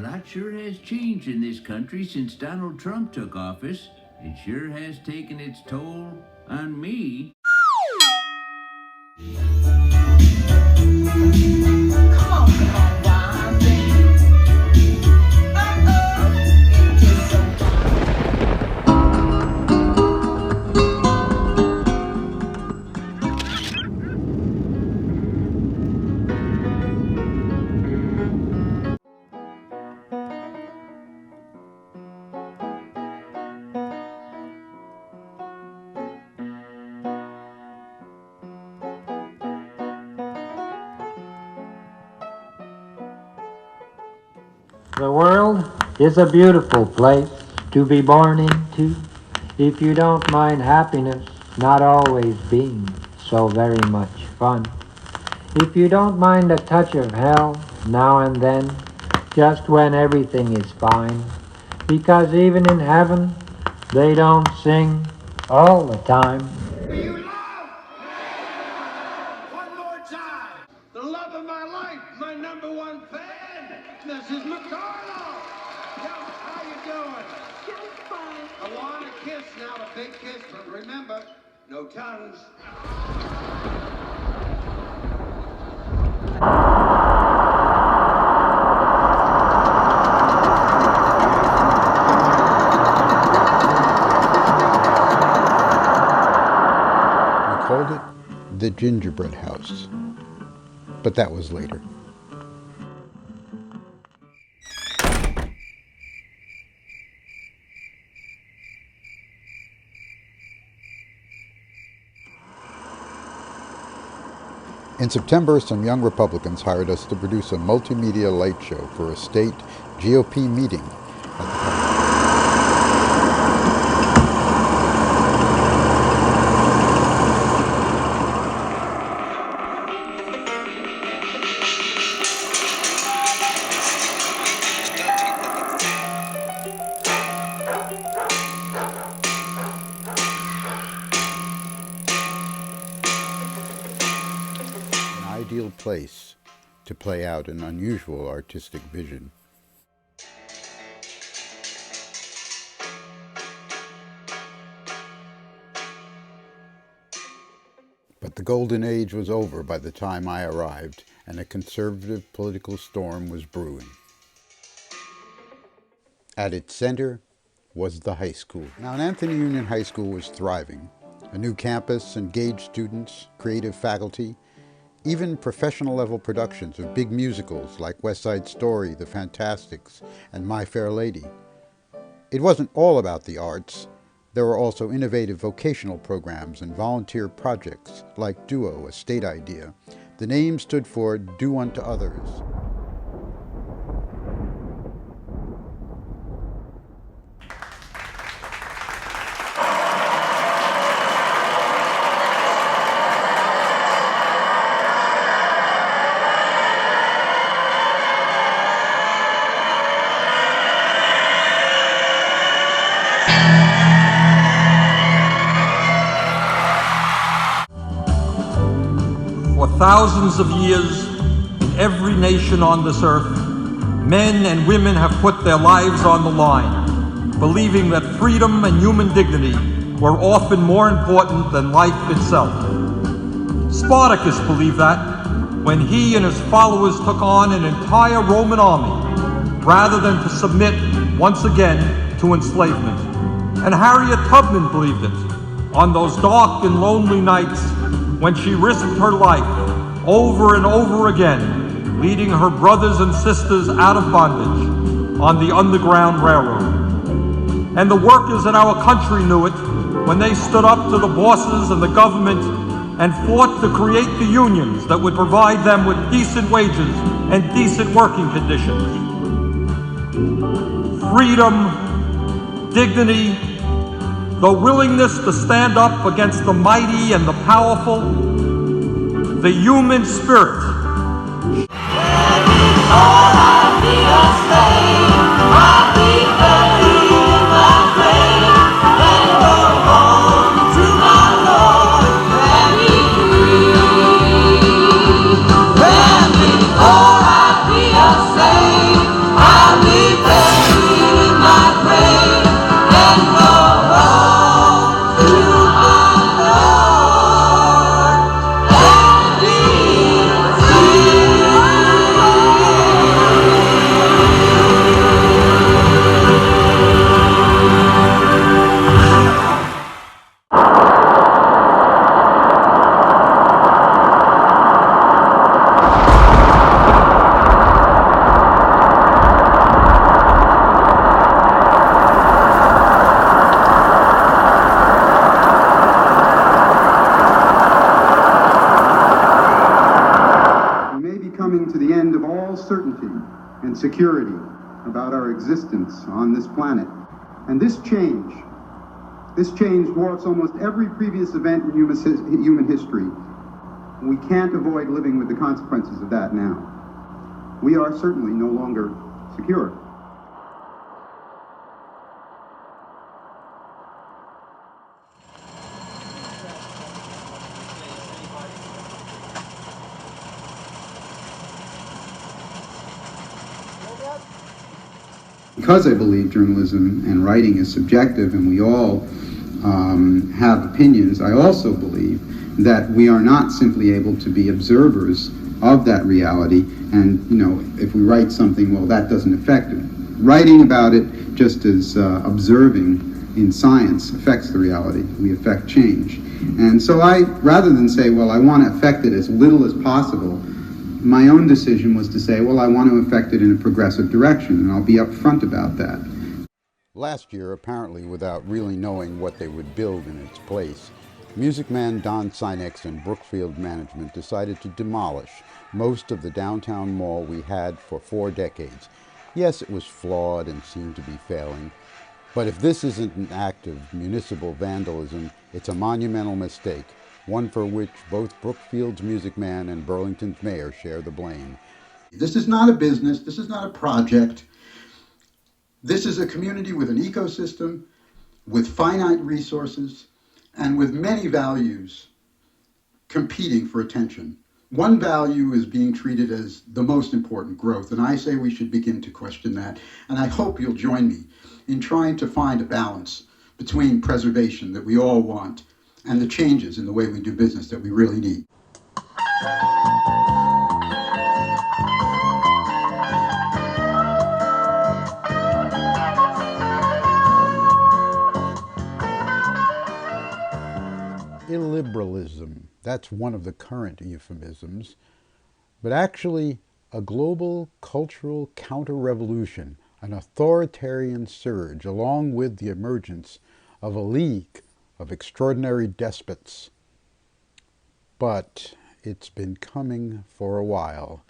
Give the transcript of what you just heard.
A lot sure has changed in this country since Donald Trump took office. It sure has taken its toll on me. The world is a beautiful place to be born into, if you don't mind happiness not always being so very much fun. If you don't mind a touch of hell now and then, just when everything is fine, because even in heaven they don't sing all the time. Will you love? One more time. The love of my life, my number one fan, Mrs. McCardle. Yo, how you doing? Just fine. I want a kiss now, a big kiss, but remember, no tongues. We called it the Gingerbread House, but that was later. In September, some young Republicans hired us to produce a multimedia light show for a state GOP meeting at the ideal place to play out an unusual artistic vision. But the golden age was over by the time I arrived, and a conservative political storm was brewing. At its center was the high school. Now, Anthony Union High School was thriving. A new campus, engaged students, creative faculty, even professional-level productions of big musicals like West Side Story, The Fantastics, and My Fair Lady. It wasn't all about the arts. There were also innovative vocational programs and volunteer projects like Duo, a state idea. The name stood for Do Unto Others. For thousands of years, in every nation on this earth, men and women have put their lives on the line, believing that freedom and human dignity were often more important than life itself. Spartacus believed that when he and his followers took on an entire Roman army, rather than to submit once again to enslavement. And Harriet Tubman believed it on those dark and lonely nights when she risked her life over and over again, leading her brothers and sisters out of bondage on the Underground Railroad. And the workers in our country knew it when they stood up to the bosses and the government and fought to create the unions that would provide them with decent wages and decent working conditions. Freedom, dignity, the willingness to stand up against the mighty and the powerful, the human spirit. I'll be and security about our existence on this planet. And this change dwarfs almost every previous event in human history. We can't avoid living with the consequences of that now. We are certainly no longer secure. Because I believe journalism and writing is subjective and we all have opinions, I also believe that we are not simply able to be observers of that reality and, if we write something, well, that doesn't affect it. Writing about it, just as observing in science affects the reality. We affect change. And so rather than say, well, I want to affect it as little as possible, my own decision was to say, well, I want to affect it in a progressive direction, and I'll be upfront about that. Last year, apparently without really knowing what they would build in its place, music man Don Sinex and Brookfield Management decided to demolish most of the downtown mall we had for 4 decades. Yes, it was flawed and seemed to be failing, but if this isn't an act of municipal vandalism, it's a monumental mistake, one for which both Brookfield's music man and Burlington's mayor share the blame. This is not a business, this is not a project. This is a community with an ecosystem, with finite resources, and with many values competing for attention. One value is being treated as the most important, growth, and I say we should begin to question that. And I hope you'll join me in trying to find a balance between preservation that we all want and the changes in the way we do business that we really need. Illiberalism, that's one of the current euphemisms, but actually a global cultural counter-revolution, an authoritarian surge, along with the emergence of a league of extraordinary despots. But it's been coming for a while.